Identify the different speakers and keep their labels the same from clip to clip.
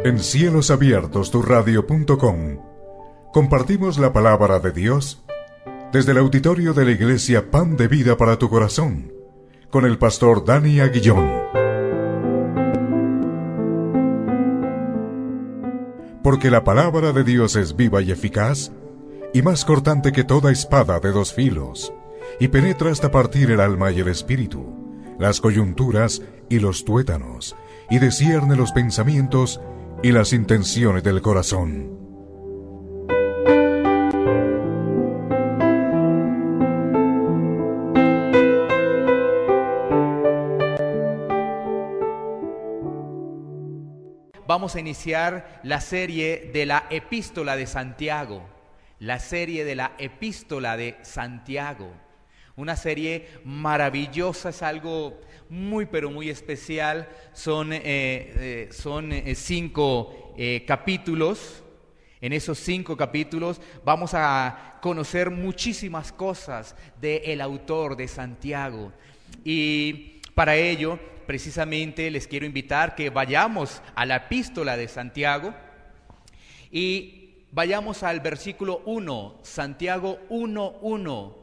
Speaker 1: En Cielos Abiertos, turradio.com, compartimos la palabra de Dios desde el auditorio de la Iglesia Pan de Vida para tu Corazón, con el pastor Dani Aguillón. Porque la palabra de Dios es viva y eficaz, y más cortante que toda espada de dos filos, y penetra hasta partir el alma y el espíritu, las coyunturas y los tuétanos, y discierne los pensamientos y las intenciones del corazón.
Speaker 2: Vamos a iniciar la serie de la Epístola de Santiago. La serie de la Epístola de Santiago. Una serie maravillosa, es algo muy pero muy especial. Son 5 capítulos. En esos 5 capítulos vamos a conocer muchísimas cosas del autor de Santiago. Y para ello, precisamente les quiero invitar que vayamos a la Epístola de Santiago y vayamos al versículo 1, Santiago 1:1.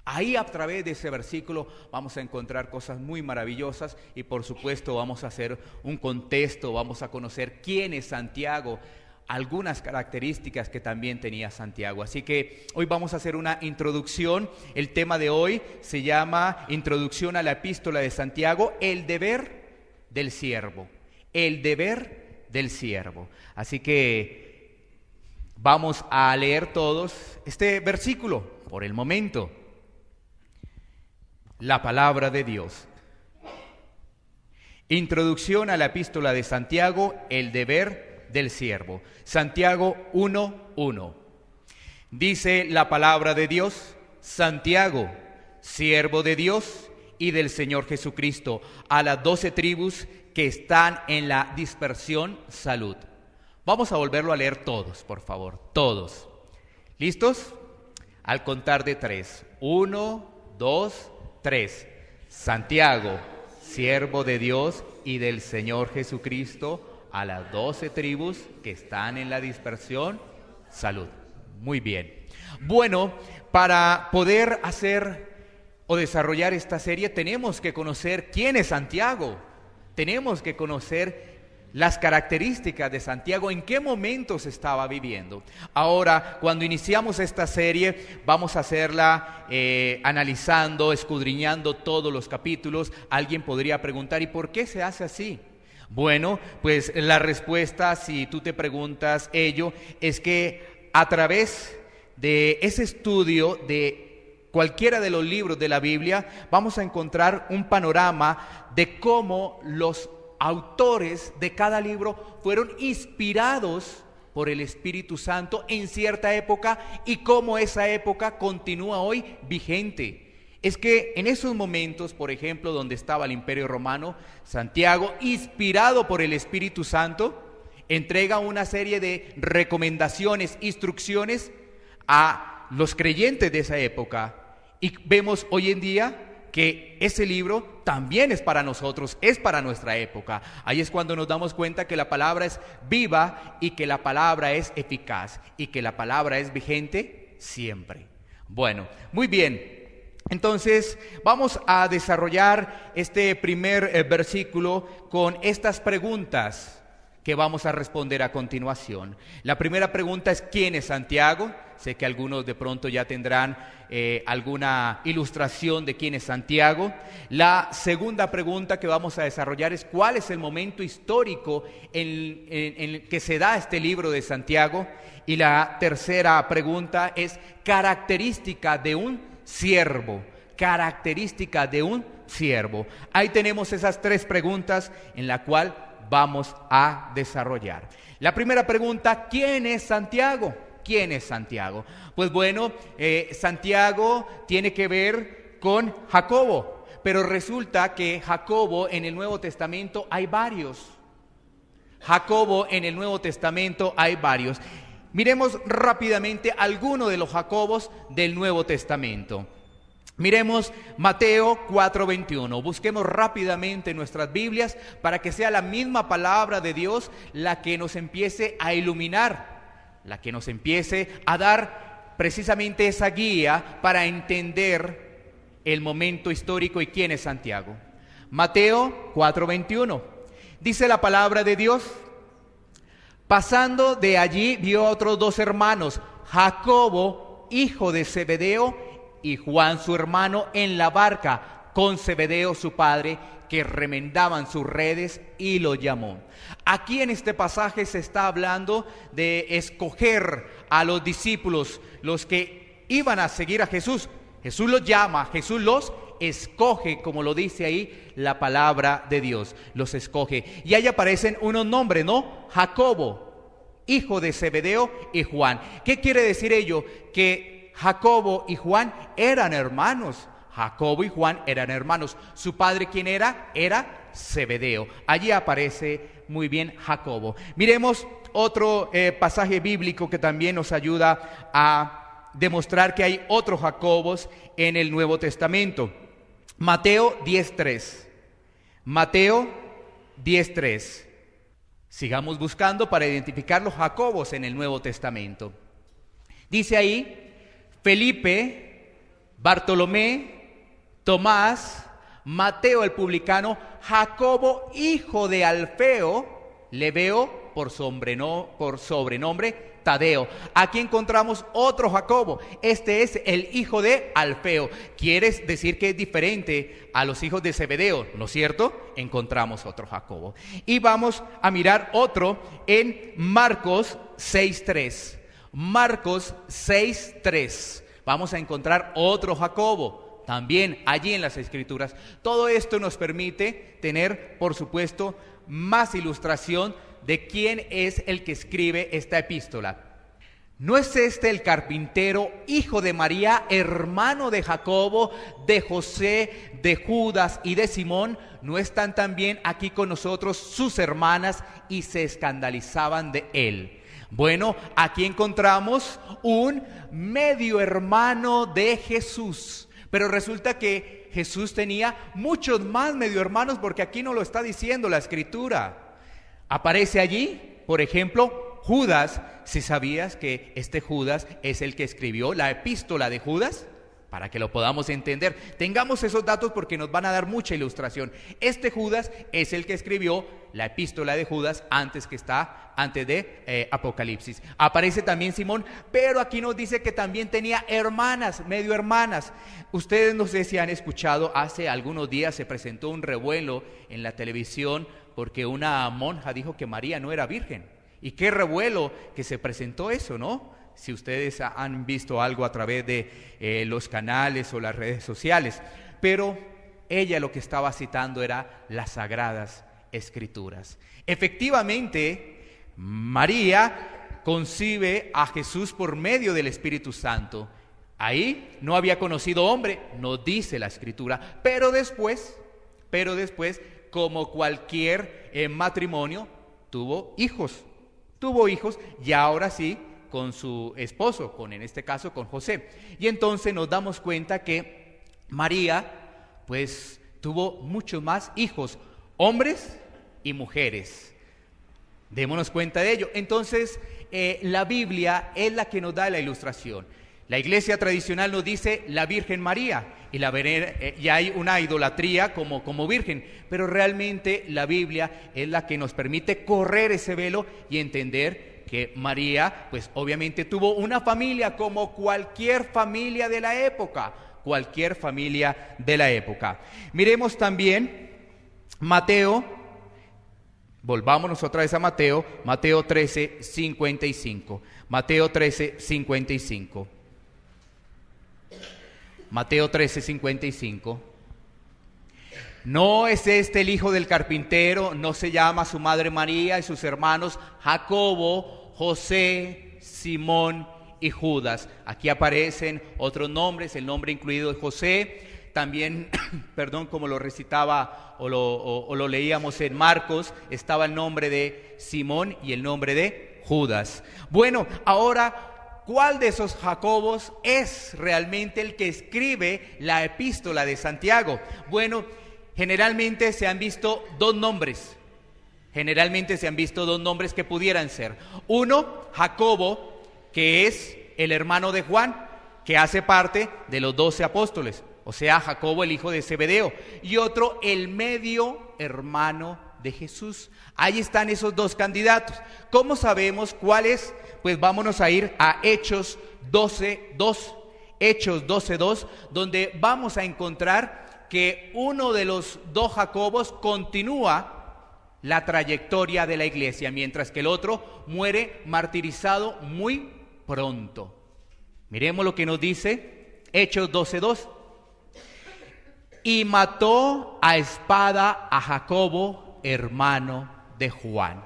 Speaker 2: Ahí a través de ese versículo vamos a encontrar cosas muy maravillosas y por supuesto vamos a hacer un contexto, vamos a conocer quién es Santiago, algunas características que también tenía Santiago. Así que hoy vamos a hacer una introducción. El tema de hoy se llama Introducción a la Epístola de Santiago, el deber del siervo. El deber del siervo. Así que vamos a leer todos este versículo por el momento. La palabra de Dios. Introducción a la Epístola de Santiago, el deber del siervo. Santiago 1:1. Dice la palabra de Dios: Santiago, siervo de Dios y del Señor Jesucristo, a las 12 tribus que están en la dispersión, salud. Vamos a volverlo a leer todos, por favor, todos. ¿Listos? Al contar de 3. 1, 2, 3. Santiago, siervo de Dios y del Señor Jesucristo, a las 12 tribus que están en la dispersión, salud. Muy bien. Bueno, para poder hacer o desarrollar esta serie tenemos que conocer quién es Santiago. Tenemos que conocer las características de Santiago, en qué momentos estaba viviendo. Ahora, cuando iniciamos esta serie, vamos a hacerla analizando, escudriñando todos los capítulos. Alguien podría preguntar, ¿y por qué se hace así? Bueno, pues la respuesta, si tú te preguntas ello, es que a través de ese estudio de cualquiera de los libros de la Biblia, vamos a encontrar un panorama de cómo los autores de cada libro fueron inspirados por el Espíritu Santo en cierta época y cómo esa época continúa hoy vigente. Es que en esos momentos, por ejemplo, donde estaba el Imperio Romano, Santiago, inspirado por el Espíritu Santo, entrega una serie de recomendaciones, instrucciones a los creyentes de esa época. Y vemos hoy en día que ese libro también es para nosotros, es para nuestra época. Ahí es cuando nos damos cuenta que la palabra es viva y que la palabra es eficaz y que la palabra es vigente siempre. Bueno, muy bien. Entonces, vamos a desarrollar este primer versículo con estas preguntas que vamos a responder a continuación. La primera pregunta es: ¿quién es Santiago? Sé que algunos de pronto ya tendrán alguna ilustración de quién es Santiago. La segunda pregunta que vamos a desarrollar es: ¿cuál es el momento histórico en el que se da este libro de Santiago? Y la tercera pregunta es: característica de un siervo, característica de un siervo. Ahí tenemos esas 3 preguntas en la cual vamos a desarrollar. La primera pregunta: ¿quién es Santiago? ¿Quién es Santiago? Pues bueno, Santiago tiene que ver con Jacobo, pero resulta que Jacobo en el Nuevo Testamento hay varios. Jacobo en el Nuevo Testamento hay varios. Miremos rápidamente algunos de los Jacobos del Nuevo Testamento. Miremos Mateo 4:21. Busquemos rápidamente nuestras Biblias para que sea la misma palabra de Dios la que nos empiece a iluminar, la que nos empiece a dar precisamente esa guía para entender el momento histórico y quién es Santiago. Mateo 4:21. Dice la palabra de Dios: pasando de allí vio a otros dos hermanos, Jacobo, hijo de Zebedeo, y Juan su hermano, en la barca con Zebedeo su padre, que remendaban sus redes, y lo llamó. Aquí en este pasaje se está hablando de escoger a los discípulos, los que iban a seguir a Jesús. Jesús los llama, Jesús los escoge, como lo dice ahí la palabra de Dios, los escoge. Y ahí aparecen unos nombres, ¿no? Jacobo, hijo de Zebedeo, y Juan. ¿Qué quiere decir ello? Que Jacobo y Juan eran hermanos. Jacobo y Juan eran hermanos. ¿Su padre quién era? Era Zebedeo. Allí aparece muy bien Jacobo. Miremos otro pasaje bíblico que también nos ayuda a demostrar que hay otros Jacobos en el Nuevo Testamento. Mateo 10:3. Mateo 10:3. Sigamos buscando para identificar los Jacobos en el Nuevo Testamento. Dice ahí: Felipe, Bartolomé, Tomás, Mateo el publicano, Jacobo hijo de Alfeo, Lebeo por sobrenombre Tadeo. Aquí encontramos otro Jacobo. Este es el hijo de Alfeo. Quiere decir que es diferente a los hijos de Zebedeo, ¿no es cierto? Encontramos otro Jacobo. Y vamos a mirar otro en Marcos 6:3. Marcos 6:3. Vamos a encontrar otro Jacobo, también allí en las Escrituras. Todo esto nos permite tener, por supuesto, más ilustración de quién es el que escribe esta epístola. ¿No es este el carpintero, hijo de María, hermano de Jacobo, de José, de Judas y de Simón? ¿No están también aquí con nosotros sus hermanas? Y se escandalizaban de él. Bueno, aquí encontramos un medio hermano de Jesús, pero resulta que Jesús tenía muchos más medio hermanos, porque aquí no lo está diciendo la Escritura. Aparece allí, por ejemplo, Judas. ¿Si sabías que este Judas es el que escribió la epístola de Judas? Para que lo podamos entender, tengamos esos datos porque nos van a dar mucha ilustración. Este Judas es el que escribió la epístola de Judas antes de Apocalipsis. Aparece también Simón, pero aquí nos dice que también tenía hermanas, medio hermanas. Ustedes no sé si han escuchado, hace algunos días se presentó un revuelo en la televisión porque una monja dijo que María no era virgen. Y qué revuelo que se presentó eso, ¿no? Si ustedes han visto algo a través de los canales o las redes sociales. Pero ella lo que estaba citando era las Sagradas Escrituras. Efectivamente, María concibe a Jesús por medio del Espíritu Santo. Ahí no había conocido hombre, nos dice la Escritura, pero después, como cualquier matrimonio, tuvo hijos y ahora sí, con su esposo, en este caso con José. Y entonces nos damos cuenta que María pues tuvo muchos más hijos, hombres y mujeres. Démonos cuenta de ello. Entonces la Biblia es la que nos da la ilustración. La iglesia tradicional nos dice la Virgen María y hay una idolatría como virgen, pero realmente la Biblia es la que nos permite correr ese velo y entender que María, pues obviamente tuvo una familia como cualquier familia de la época, Miremos también Mateo, volvámonos otra vez a Mateo 13:55. Mateo 13:55. Mateo 13:55. ¿No es este el hijo del carpintero? ¿No se llama su madre María y sus hermanos Jacobo, José, Simón y Judas? Aquí aparecen otros nombres, el nombre incluido de José. También, como lo recitaba o lo leíamos en Marcos, estaba el nombre de Simón y el nombre de Judas. Bueno, ahora ¿cuál de esos Jacobos es realmente el que escribe la epístola de Santiago? Bueno, generalmente se han visto dos nombres. Generalmente se han visto dos nombres que pudieran ser. Uno, Jacobo, que es el hermano de Juan, que hace parte de los 12 apóstoles. O sea, Jacobo, el hijo de Zebedeo. Y otro, el medio hermano de Jesús. Ahí están esos dos candidatos. ¿Cómo sabemos cuál es? Pues vámonos a ir a Hechos 12:2. Hechos 12:2, donde vamos a encontrar que uno de los dos Jacobos continúa la trayectoria de la iglesia, mientras que el otro muere martirizado muy pronto. Miremos lo que nos dice Hechos 12:2. Y mató a espada a Jacobo, hermano de Juan.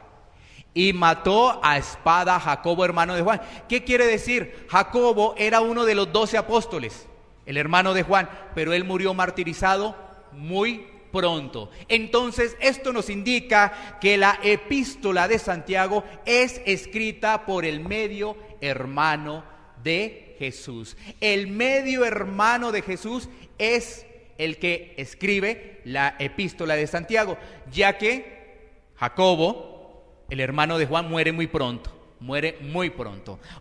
Speaker 2: Y mató a espada a Jacobo, hermano de Juan. ¿Qué quiere decir? Jacobo era uno de los 12 apóstoles, el hermano de Juan, pero él murió martirizado muy pronto. Entonces, esto nos indica que la epístola de Santiago es escrita por el medio hermano de Jesús. El medio hermano de Jesús es el que escribe la epístola de Santiago, ya que Jacobo, el hermano de Juan, muere muy pronto.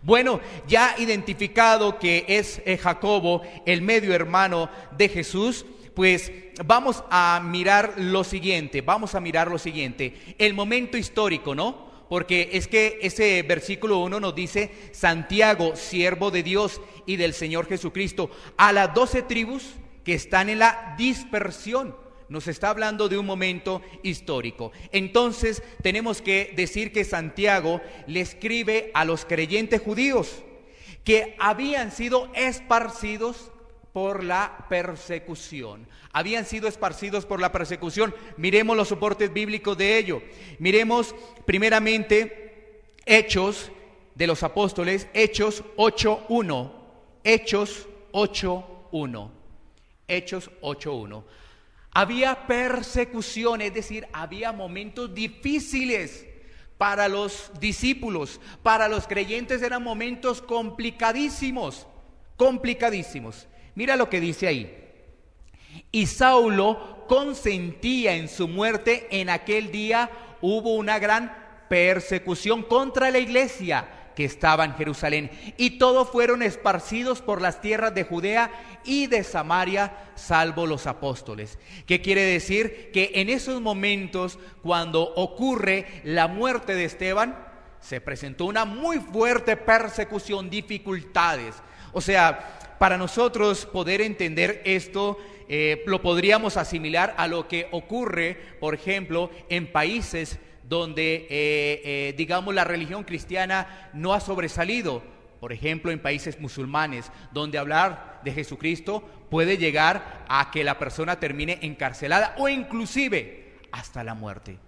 Speaker 2: Bueno, ya identificado que es Jacobo, el medio hermano de Jesús, pues vamos a mirar lo siguiente, el momento histórico, ¿no? Porque es que ese versículo 1 nos dice: Santiago, siervo de Dios y del Señor Jesucristo, a las 12 tribus que están en la dispersión. Nos está hablando de un momento histórico. Entonces tenemos que decir que Santiago le escribe a los creyentes judíos que habían sido esparcidos por la persecución. Miremos los soportes bíblicos de ello. Miremos primeramente Hechos de los Apóstoles, Hechos 8:1. Hechos 8:1. Había persecución, es decir, había momentos difíciles para los discípulos, para los creyentes eran momentos complicadísimos. Mira lo que dice ahí. Y Saulo consentía en su muerte. En aquel día hubo una gran persecución contra la iglesia que estaba en Jerusalén, y todos fueron esparcidos por las tierras de Judea y de Samaria, salvo los apóstoles. ¿Qué quiere decir? Que en esos momentos, cuando ocurre la muerte de Esteban, se presentó una muy fuerte persecución, dificultades. O sea, para nosotros poder entender esto, lo podríamos asimilar a lo que ocurre, por ejemplo, en países donde, digamos, la religión cristiana no ha sobresalido. Por ejemplo, en países musulmanes, donde hablar de Jesucristo puede llegar a que la persona termine encarcelada o inclusive hasta la muerte.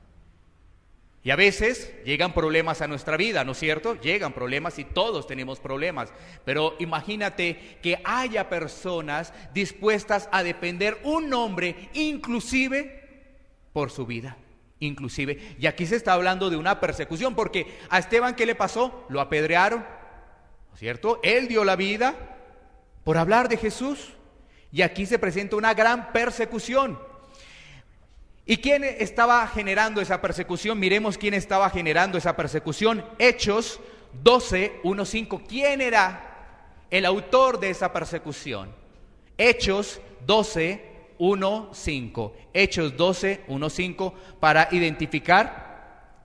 Speaker 2: Y a veces llegan problemas a nuestra vida, ¿no es cierto? Llegan problemas y todos tenemos problemas. Pero imagínate que haya personas dispuestas a defender un nombre, inclusive por su vida. Y aquí se está hablando de una persecución, porque a Esteban, ¿qué le pasó? Lo apedrearon, ¿no es cierto? Él dio la vida por hablar de Jesús, y aquí se presenta una gran persecución. ¿Y quién estaba generando esa persecución? Miremos quién estaba generando esa persecución. Hechos 12:1-5. ¿Quién era el autor de esa persecución? Hechos 12:1-5. Hechos 12:1-5, para identificar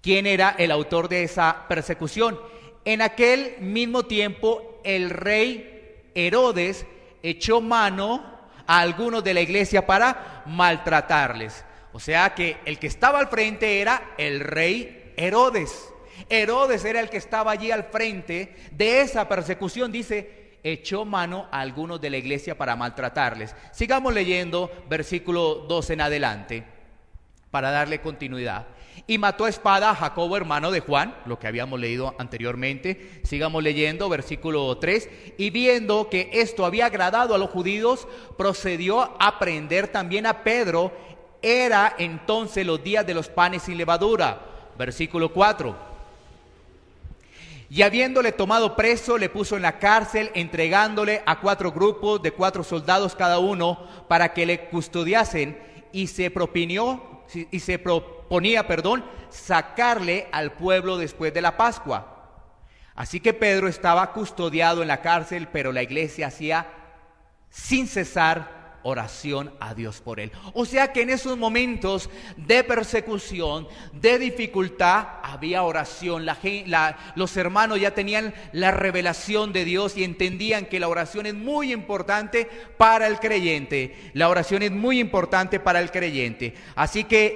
Speaker 2: quién era el autor de esa persecución. En aquel mismo tiempo, el rey Herodes echó mano a algunos de la iglesia para maltratarles. O sea que el que estaba al frente era el rey Herodes. Herodes era el que estaba allí al frente de esa persecución. Dice, echó mano a algunos de la iglesia para maltratarles. Sigamos leyendo versículo 2 en adelante para darle continuidad. Y mató a espada a Jacobo, hermano de Juan, lo que habíamos leído anteriormente. Sigamos leyendo, versículo 3. Y viendo que esto había agradado a los judíos, procedió a prender también a Pedro. Era entonces los días de los panes sin levadura. Versículo 4. Y habiéndole tomado preso, le puso en la cárcel, entregándole a 4 grupos de 4 soldados cada uno, para que le custodiasen, y se proponía, sacarle al pueblo después de la Pascua. Así que Pedro estaba custodiado en la cárcel, pero la iglesia hacía sin cesar oración a Dios por él. O sea que en esos momentos de persecución, de dificultad, había oración. Los hermanos ya tenían la revelación de Dios y entendían que la oración es muy importante para el creyente. La oración es muy importante para el creyente. Así que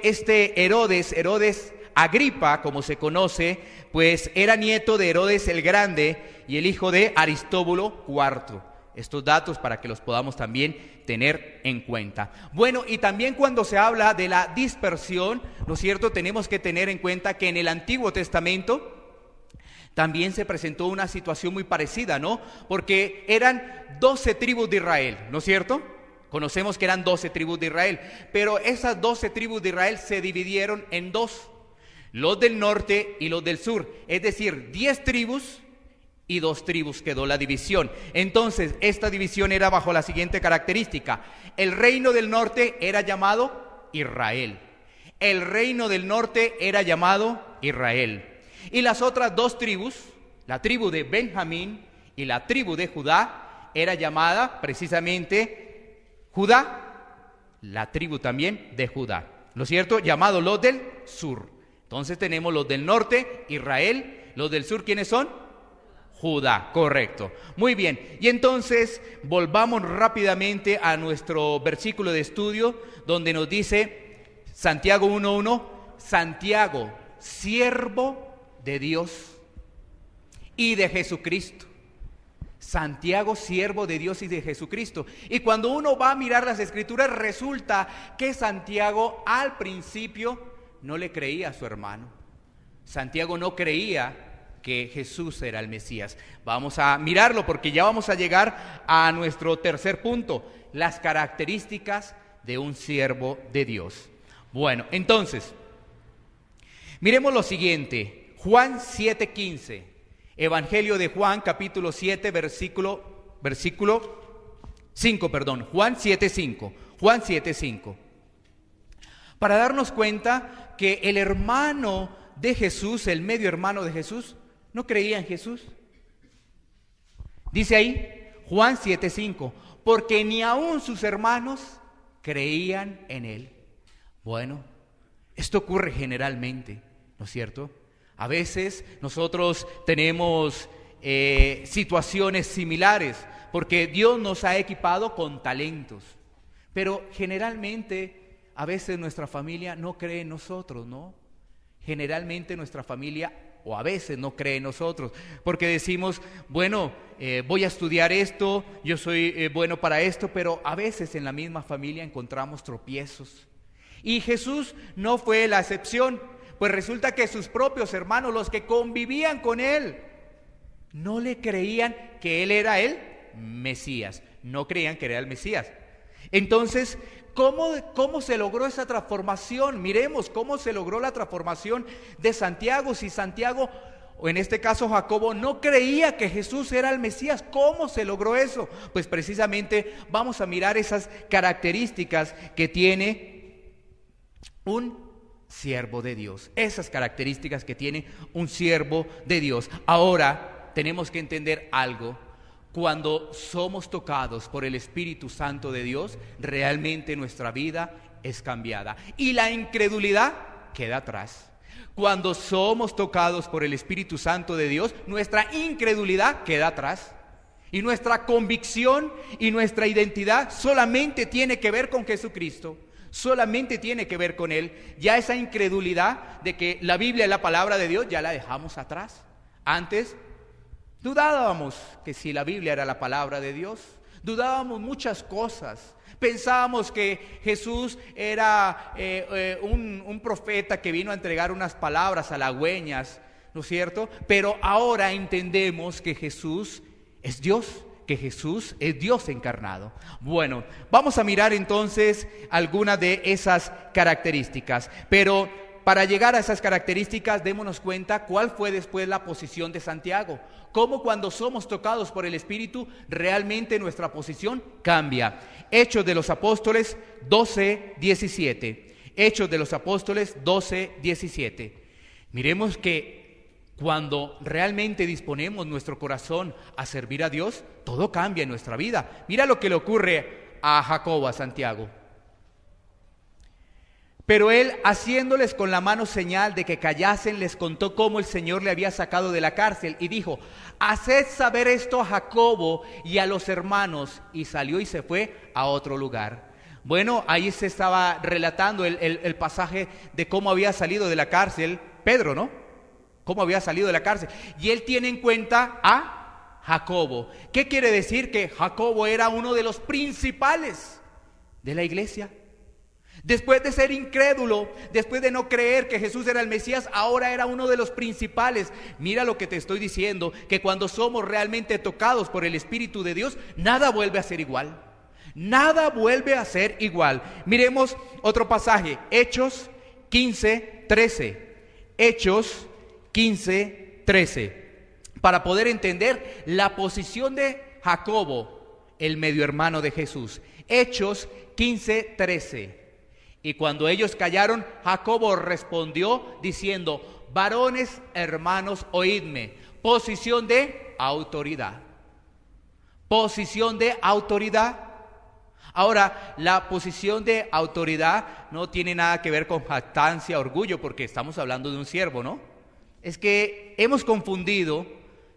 Speaker 2: Herodes Agripa, como se conoce, pues era nieto de Herodes el Grande y el hijo de Aristóbulo IV. Estos datos para que los podamos también tener en cuenta. Bueno, y también cuando se habla de la dispersión, ¿no es cierto?, tenemos que tener en cuenta que en el Antiguo Testamento también se presentó una situación muy parecida, ¿no? Porque eran 12 tribus de Israel, ¿no es cierto? Conocemos que eran 12 tribus de Israel, pero esas 12 tribus de Israel se dividieron en 2, los del norte y los del sur, es decir, 10 tribus y 2 tribus quedó la división. Entonces, esta división era bajo la siguiente característica: el reino del norte era llamado Israel. El reino del norte era llamado Israel. Y las otras 2 tribus, la tribu de Benjamín y la tribu de Judá, era llamada precisamente Judá, la tribu también de Judá, ¿no es cierto?, llamado los del sur. Entonces tenemos los del norte, Israel, los del sur, ¿quiénes son? Judá, correcto. Muy bien, y entonces volvamos rápidamente a nuestro versículo de estudio, donde nos dice Santiago 1:1, Santiago, siervo de Dios y de Jesucristo. Santiago, siervo de Dios y de Jesucristo. Y cuando uno va a mirar las Escrituras, resulta que Santiago al principio no le creía a su hermano. Santiago no creía que Jesús era el Mesías. Vamos a mirarlo porque ya vamos a llegar a nuestro tercer punto, las características de un siervo de Dios. Bueno, entonces, miremos lo siguiente, Juan 7:15, Evangelio de Juan, capítulo 7, versículo 5, Juan 7:5, para darnos cuenta que el hermano de Jesús, el medio hermano de Jesús, no creía en Jesús. Dice ahí, Juan 7:5, porque ni aun sus hermanos creían en él. Bueno, esto ocurre generalmente, ¿no es cierto? A veces nosotros tenemos situaciones similares, porque Dios nos ha equipado con talentos, pero generalmente a veces nuestra familia no cree en nosotros, ¿no? Generalmente nuestra familia o a veces no cree en nosotros, porque decimos, bueno, voy a estudiar esto, yo soy bueno para esto, pero a veces en la misma familia encontramos tropiezos. Y Jesús no fue la excepción, pues resulta que sus propios hermanos, los que convivían con él, no le creían que él era el Mesías, no creían que era el Mesías. Entonces, ¿cómo se logró esa transformación? Miremos cómo se logró la transformación de Santiago. Si Santiago, o en este caso Jacobo, no creía que Jesús era el Mesías, ¿cómo se logró eso? Pues precisamente vamos a mirar esas características que tiene un siervo de Dios. Esas características que tiene un siervo de Dios. Ahora tenemos que entender algo. Cuando somos tocados por el Espíritu Santo de Dios, realmente nuestra vida es cambiada y la incredulidad queda atrás. Cuando somos tocados por el Espíritu Santo de Dios, nuestra incredulidad queda atrás y nuestra convicción y nuestra identidad solamente tiene que ver con Jesucristo, solamente tiene que ver con Él. Ya esa incredulidad de que la Biblia es la palabra de Dios, ya la dejamos atrás. Antes dudábamos que si la Biblia era la palabra de Dios, dudábamos muchas cosas, pensábamos que Jesús era un profeta que vino a entregar unas palabras halagüeñas, ¿no es cierto? Pero ahora entendemos que Jesús es Dios, que Jesús es Dios encarnado. Bueno, vamos a mirar entonces algunas de esas características, pero para llegar a esas características, démonos cuenta cuál fue después la posición de Santiago. Cómo cuando somos tocados por el Espíritu, realmente nuestra posición cambia. Hechos de los Apóstoles 12:17. Hechos de los Apóstoles 12:17. Miremos que cuando realmente disponemos nuestro corazón a servir a Dios, todo cambia en nuestra vida. Mira lo que le ocurre a Jacobo, a Santiago. Pero él, haciéndoles con la mano señal de que callasen, les contó cómo el Señor le había sacado de la cárcel y dijo: haced saber esto a Jacobo y a los hermanos. Y salió y se fue a otro lugar. Bueno, ahí se estaba relatando el pasaje de cómo había salido de la cárcel Pedro, ¿no? Cómo había salido de la cárcel. Y él tiene en cuenta a Jacobo. ¿Qué quiere decir? Que Jacobo era uno de los principales de la iglesia. Después de ser incrédulo, después de no creer que Jesús era el Mesías, ahora era uno de los principales. Mira lo que te estoy diciendo, que cuando somos realmente tocados por el Espíritu de Dios, nada vuelve a ser igual. Nada vuelve a ser igual. Miremos otro pasaje, Hechos 15:13. Hechos 15:13. Para poder entender la posición de Jacobo, el medio hermano de Jesús. Hechos 15:13. Y cuando ellos callaron, Jacobo respondió diciendo: varones hermanos, oídme. Posición de autoridad. Posición de autoridad. Ahora, la posición de autoridad no tiene nada que ver con jactancia, orgullo, porque estamos hablando de un siervo, ¿no? Es que hemos confundido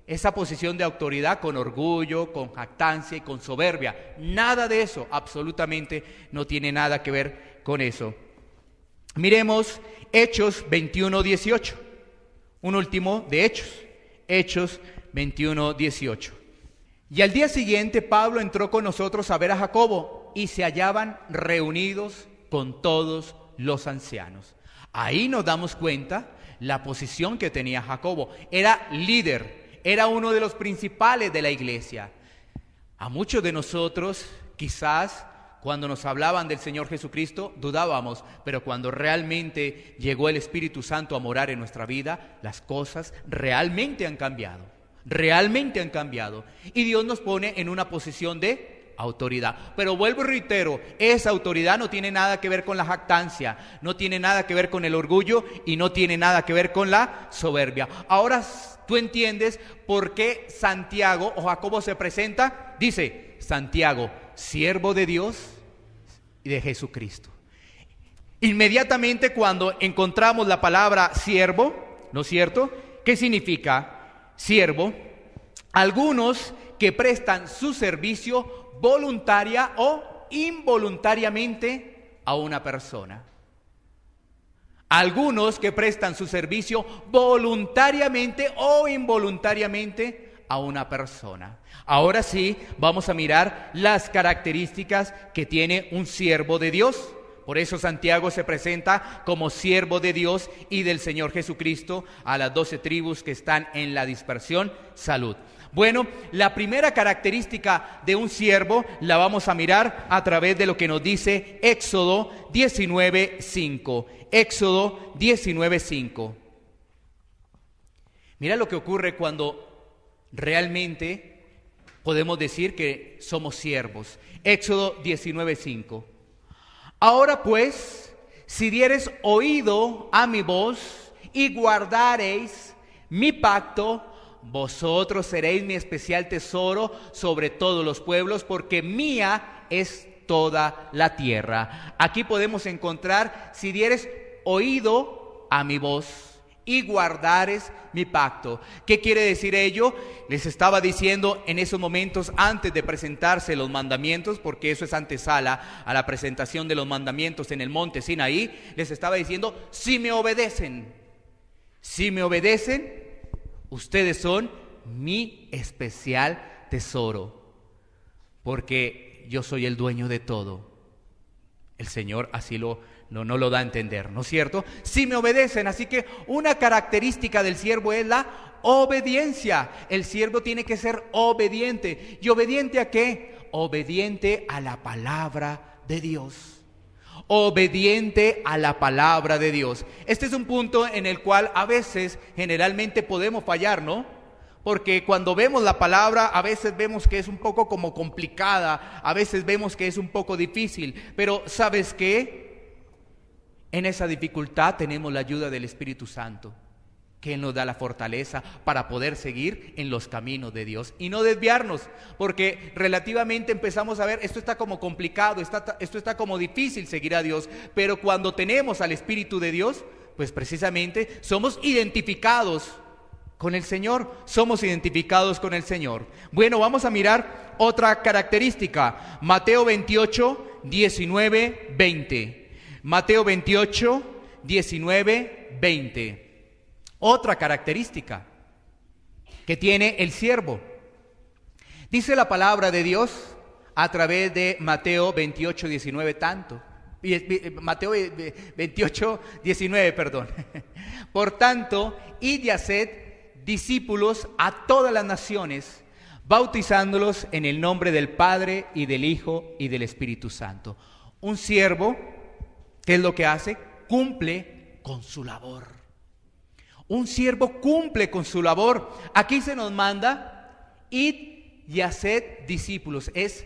Speaker 2: esa posición de autoridad con orgullo, con jactancia y con soberbia. Nada de eso, absolutamente no tiene nada que ver con eso. Miremos Hechos 21:18. Un último de Hechos. Hechos 21:18. Y al día siguiente Pablo entró con nosotros a ver a Jacobo, y se hallaban reunidos con todos los ancianos. Ahí nos damos cuenta la posición que tenía Jacobo. Era líder, era uno de los principales de la iglesia. A muchos de nosotros, quizás, cuando nos hablaban del Señor Jesucristo, dudábamos, pero cuando realmente llegó el Espíritu Santo a morar en nuestra vida, las cosas realmente han cambiado. Realmente han cambiado. Y Dios nos pone en una posición de autoridad. Pero vuelvo y reitero, esa autoridad no tiene nada que ver con la jactancia, no tiene nada que ver con el orgullo y no tiene nada que ver con la soberbia. Ahora tú entiendes por qué Santiago o Jacobo se presenta. Dice: Santiago, siervo de Dios y de Jesucristo. Inmediatamente cuando encontramos la palabra siervo, ¿no es cierto? ¿Qué significa siervo? Algunos que prestan su servicio voluntaria o involuntariamente a una persona. Algunos que prestan su servicio voluntariamente o involuntariamente a una persona. Ahora sí, vamos a mirar las características que tiene un siervo de Dios. Por eso Santiago se presenta como siervo de Dios y del Señor Jesucristo a las 12 tribus que están en la dispersión. Salud. Bueno, la primera característica de un siervo la vamos a mirar a través de lo que nos dice Éxodo 19:5. Éxodo 19:5. Mira lo que ocurre cuando realmente podemos decir que somos siervos. Éxodo 19:5. Ahora pues, si diereis oído a mi voz y guardareis mi pacto, vosotros seréis mi especial tesoro sobre todos los pueblos, porque mía es toda la tierra. Aquí podemos encontrar: si dieres oído a mi voz y guardares mi pacto. ¿Qué quiere decir ello? Les estaba diciendo en esos momentos, antes de presentarse los mandamientos, porque eso es antesala a la presentación de los mandamientos en el monte Sinaí, les estaba diciendo: si me obedecen, ustedes son mi especial tesoro, porque yo soy el dueño de todo. El Señor así no lo da a entender, ¿no es cierto? Si me obedecen, así que una característica del siervo es la obediencia. El siervo tiene que ser obediente. ¿Y obediente a qué? Obediente a la palabra de Dios. obediente a la palabra de Dios. Este es un punto en el cual a veces, generalmente podemos fallar, ¿no? Porque cuando vemos la palabra, a veces vemos que es un poco como complicada, a veces vemos que es un poco difícil, pero ¿sabes qué? En esa dificultad tenemos la ayuda del Espíritu Santo, que Él nos da la fortaleza para poder seguir en los caminos de Dios y no desviarnos, porque relativamente empezamos a ver, esto está como complicado, esto está como difícil seguir a Dios, pero cuando tenemos al Espíritu de Dios, pues precisamente somos identificados con el Señor, somos identificados con el Señor. Bueno, vamos a mirar otra característica, Mateo 28, 19, 20. Mateo 28, 19, 20. Otra característica que tiene el siervo. Dice la palabra de Dios a través de Mateo 28, 19 Mateo 28, 19, perdón. Por tanto, id y haced discípulos a todas las naciones, bautizándolos en el nombre del Padre y del Hijo y del Espíritu Santo. Un siervo, ¿qué es lo que hace? Cumple con su labor. Un siervo cumple con su labor. Aquí se nos manda, id y haced discípulos. Es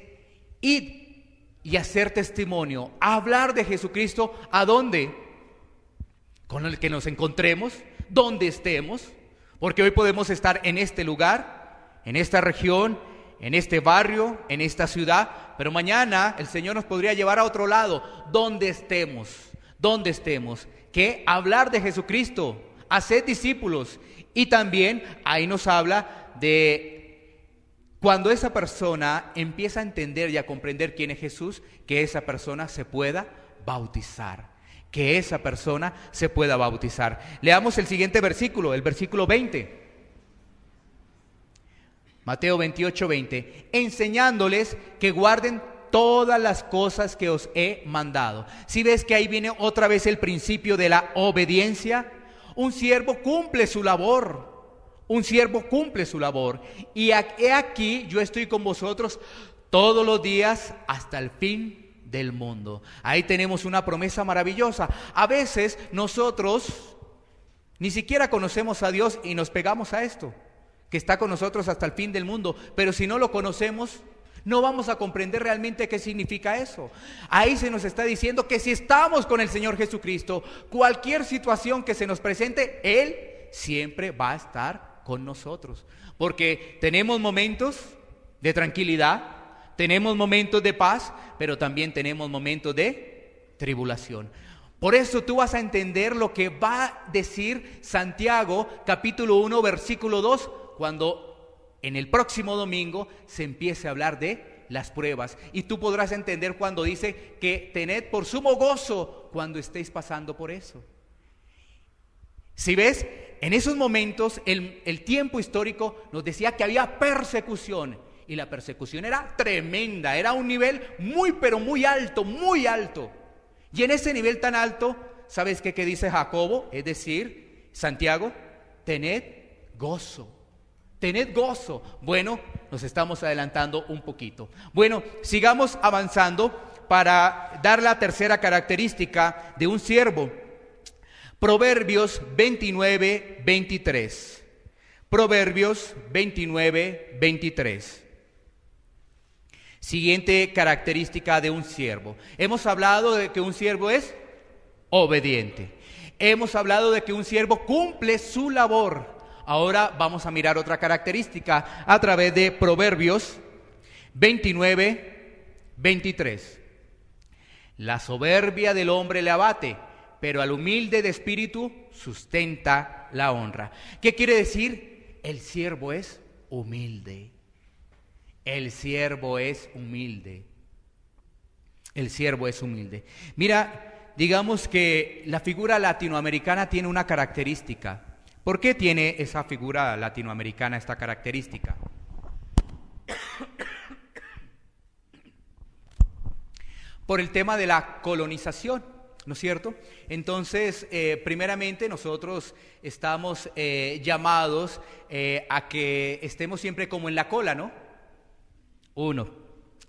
Speaker 2: id y hacer testimonio, hablar de Jesucristo. ¿A dónde? Con el que nos encontremos, donde estemos. Porque hoy podemos estar en este lugar, en esta región, en este barrio, en esta ciudad, pero mañana el Señor nos podría llevar a otro lado, donde estemos, que hablar de Jesucristo, hacer discípulos. Y también ahí nos habla de cuando esa persona empieza a entender y a comprender quién es Jesús, que esa persona se pueda bautizar. Que esa persona se pueda bautizar. Leamos el siguiente versículo, el versículo 20. Mateo 28, 20. Enseñándoles que guarden todas las cosas que os he mandado. ¿Sí ves que ahí viene otra vez el principio de la obediencia? Un siervo cumple su labor. Un siervo cumple su labor. Y he aquí yo estoy con vosotros todos los días hasta el fin del mundo. Ahí tenemos una promesa maravillosa. A veces nosotros ni siquiera conocemos a Dios y nos pegamos a esto, que está con nosotros hasta el fin del mundo, pero si no lo conocemos, no vamos a comprender realmente qué significa eso. Ahí se nos está diciendo que si estamos con el Señor Jesucristo, cualquier situación que se nos presente, Él siempre va a estar con nosotros, porque tenemos momentos de tranquilidad, tenemos momentos de paz, pero también tenemos momentos de tribulación. Por eso tú vas a entender lo que va a decir Santiago, capítulo 1, versículo 2, cuando en el próximo domingo se empiece a hablar de las pruebas. Y tú podrás entender cuando dice que tened por sumo gozo cuando estéis pasando por eso. Si ves, en esos momentos el tiempo histórico nos decía que había persecución. Y la persecución era tremenda, era un nivel muy pero muy alto, muy alto. Y en ese nivel tan alto, ¿sabes qué dice Jacobo? Es decir, Santiago, tened gozo, tened gozo. Bueno, nos estamos adelantando un poquito. Bueno, sigamos avanzando para dar la tercera característica de un siervo. Proverbios 29, 23. Proverbios 29, 23. Siguiente característica de un siervo. Hemos hablado de que un siervo es obediente. Hemos hablado de que un siervo cumple su labor. Ahora vamos a mirar otra característica a través de Proverbios 29, 23. La soberbia del hombre le abate, pero al humilde de espíritu sustenta la honra. ¿Qué quiere decir? El siervo es humilde. El siervo es humilde. El siervo es humilde. Mira, digamos que la figura latinoamericana tiene una característica. ¿Por qué tiene esa figura latinoamericana esta característica? Por el tema de la colonización, ¿no es cierto? Entonces, primeramente nosotros estamos llamados a que estemos siempre como en la cola, ¿no? 1.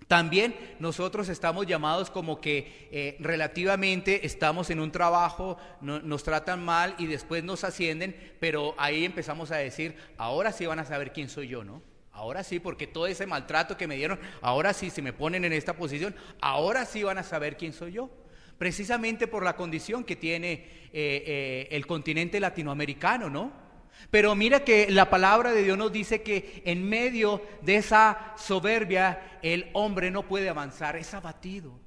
Speaker 2: También nosotros estamos llamados como que relativamente estamos en un trabajo, nos tratan mal y después nos ascienden, pero ahí empezamos a decir, ahora sí van a saber quién soy yo, ¿no? Ahora sí, porque todo ese maltrato que me dieron, ahora sí, si me ponen en esta posición, ahora sí van a saber quién soy yo. Precisamente por la condición que tiene el continente latinoamericano, ¿no? Pero mira que la palabra de Dios nos dice que en medio de esa soberbia el hombre no puede avanzar, es abatido.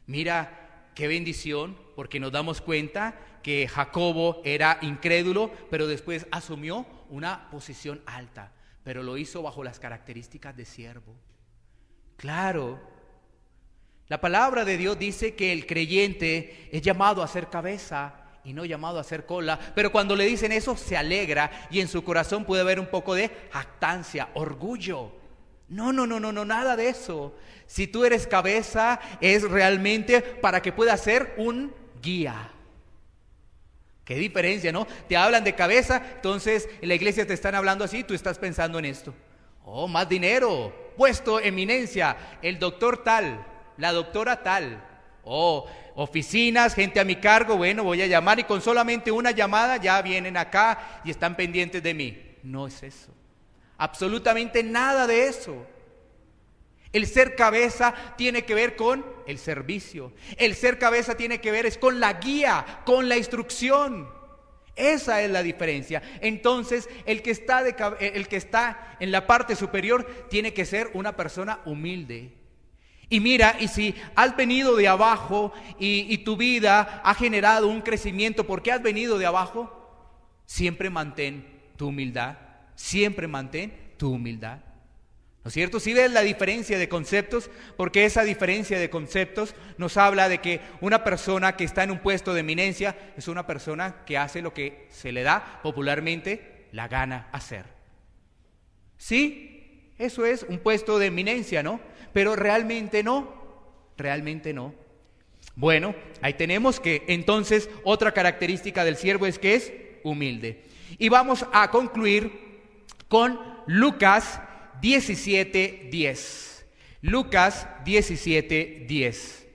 Speaker 2: Mira qué bendición, porque nos damos cuenta que Jacobo era incrédulo, pero después asumió una posición alta, pero lo hizo bajo las características de siervo. Claro, la palabra de Dios dice que el creyente es llamado a ser cabeza y no llamado a hacer cola, pero cuando le dicen eso se alegra y en su corazón puede haber un poco de jactancia, orgullo. No, nada de eso. Si tú eres cabeza es realmente para que puedas ser un guía. Qué diferencia, ¿no? Te hablan de cabeza, entonces en la iglesia te están hablando así, tú estás pensando en esto. Oh, más dinero, puesto, eminencia, el doctor tal, la doctora tal. Oh, oficinas, gente a mi cargo, bueno, voy a llamar y con solamente una llamada ya vienen acá y están pendientes de mí. No es eso, absolutamente nada de eso. El ser cabeza tiene que ver con el servicio. El ser cabeza tiene que ver es con la guía, con la instrucción. Esa es la diferencia. Entonces, el que está en la parte superior tiene que ser una persona humilde. Y mira, y si has venido de abajo y tu vida ha generado un crecimiento porque has venido de abajo, siempre mantén tu humildad, siempre mantén tu humildad. ¿No es cierto? Si ves la diferencia de conceptos, porque esa diferencia de conceptos nos habla de que una persona que está en un puesto de eminencia es una persona que hace lo que se le da popularmente la gana hacer. Sí, eso es un puesto de eminencia, ¿no? Pero realmente no. Bueno, ahí tenemos que entonces otra característica del siervo es que es humilde. Y vamos a concluir con Lucas 17:10. Lucas 17:10.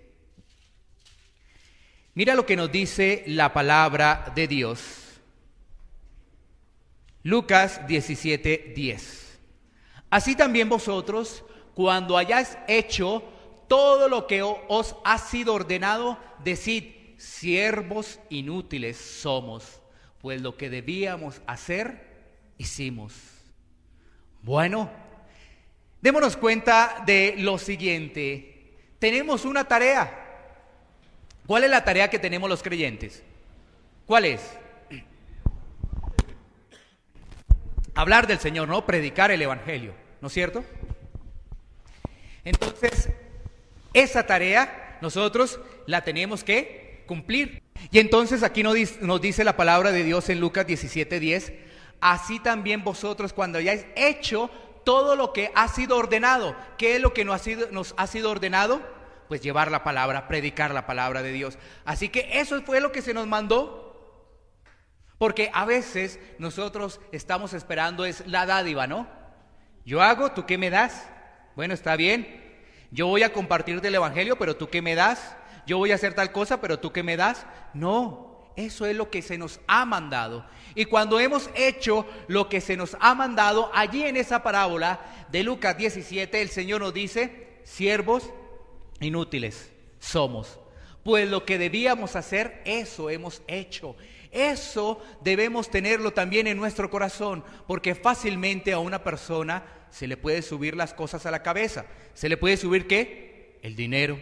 Speaker 2: Mira lo que nos dice la palabra de Dios. Lucas 17:10. Así también vosotros, cuando hayáis hecho todo lo que os ha sido ordenado, decid, siervos inútiles somos, pues lo que debíamos hacer, hicimos. Bueno, démonos cuenta de lo siguiente. Tenemos una tarea. ¿Cuál es la tarea que tenemos los creyentes? ¿Cuál es? Hablar del Señor, ¿no? Predicar el Evangelio, ¿no es cierto? Entonces, esa tarea nosotros la tenemos que cumplir. Y entonces aquí nos dice la palabra de Dios en Lucas 17:10, así también vosotros cuando hayáis hecho todo lo que ha sido ordenado. ¿Qué es lo que nos ha sido ordenado? Pues llevar la palabra, predicar la palabra de Dios. Así que eso fue lo que se nos mandó. Porque a veces nosotros estamos esperando es la dádiva, ¿no? Yo hago, ¿tú qué me das? Bueno, está bien. Yo voy a compartir del Evangelio, pero ¿tú qué me das? Yo voy a hacer tal cosa, pero ¿tú qué me das? No, eso es lo que se nos ha mandado. Y cuando hemos hecho lo que se nos ha mandado, allí en esa parábola de Lucas 17, el Señor nos dice, siervos inútiles somos. Pues lo que debíamos hacer, eso hemos hecho. Eso debemos tenerlo también en nuestro corazón, porque fácilmente a una persona se le puede subir las cosas a la cabeza. ¿Se le puede subir qué? El dinero.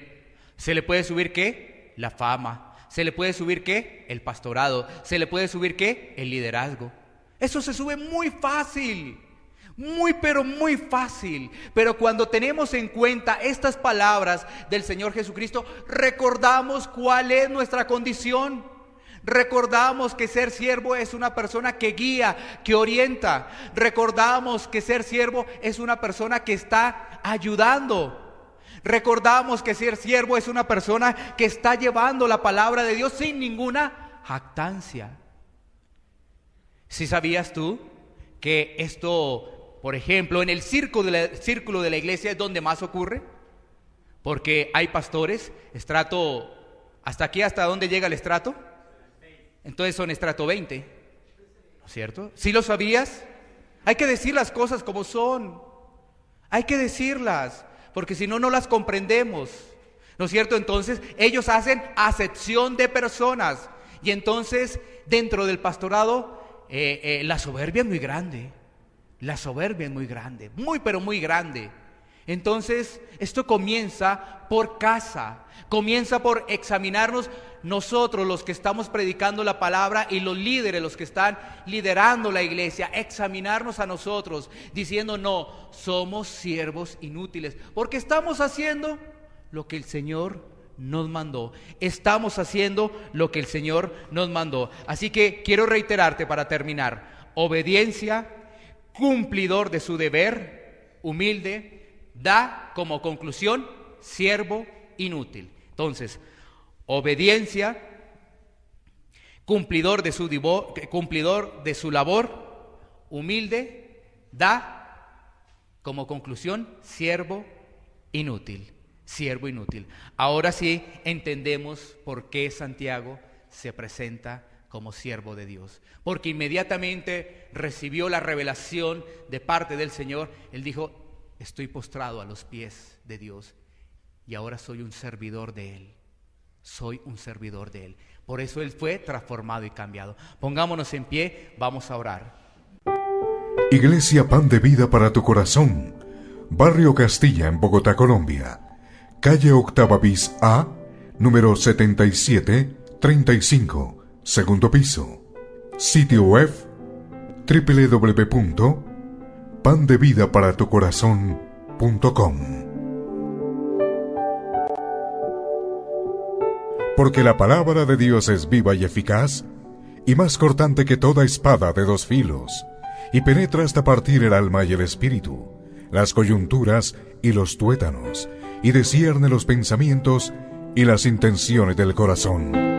Speaker 2: ¿Se le puede subir qué? La fama. ¿Se le puede subir qué? El pastorado. ¿Se le puede subir qué? El liderazgo. Eso se sube muy fácil. Pero muy fácil. Pero cuando tenemos en cuenta estas palabras del Señor Jesucristo, recordamos cuál es nuestra condición. Recordamos que ser siervo es una persona que guía, que orienta. Recordamos que ser siervo es una persona que está ayudando. Recordamos que ser siervo es una persona que está llevando la palabra de Dios sin ninguna jactancia. ¿Sí sabías tú que esto, por ejemplo, en el círculo de la iglesia es donde más ocurre? Porque hay pastores, estrato, ¿hasta aquí, hasta dónde llega el estrato? Entonces son estrato 20, ¿no es cierto? ¿Sí lo sabías? Hay que decir las cosas como son, hay que decirlas, porque si no, no las comprendemos, ¿no es cierto? Entonces ellos hacen acepción de personas, y entonces dentro del pastorado la soberbia es muy grande, la soberbia es muy grande, muy pero muy grande. Entonces esto comienza por casa, comienza por examinarnos nosotros los que estamos predicando la palabra y los líderes, los que están liderando la iglesia, examinarnos a nosotros diciendo no, somos siervos inútiles, porque estamos haciendo lo que el Señor nos mandó, estamos haciendo lo que el Señor nos mandó. Así que quiero reiterarte para terminar: obediencia, cumplidor de su deber, humilde, da como conclusión siervo inútil. Entonces, obediencia, cumplidor de su labor, humilde, da como conclusión siervo inútil. Siervo inútil. Ahora sí entendemos por qué Santiago se presenta como siervo de Dios. Porque inmediatamente recibió la revelación de parte del Señor. Él dijo: estoy postrado a los pies de Dios y ahora soy un servidor de Él. Soy un servidor de Él. Por eso Él fue transformado y cambiado. Pongámonos en pie, vamos a orar.
Speaker 1: Iglesia Pan de Vida para tu Corazón, Barrio Castilla, en Bogotá, Colombia. Calle Octava bis A, número 7735, segundo piso. Sitio web www.pandevidaparatucorazon.com. Porque la palabra de Dios es viva y eficaz, y más cortante que toda espada de dos filos, y penetra hasta partir el alma y el espíritu, las coyunturas y los tuétanos, y discierne los pensamientos y las intenciones del corazón.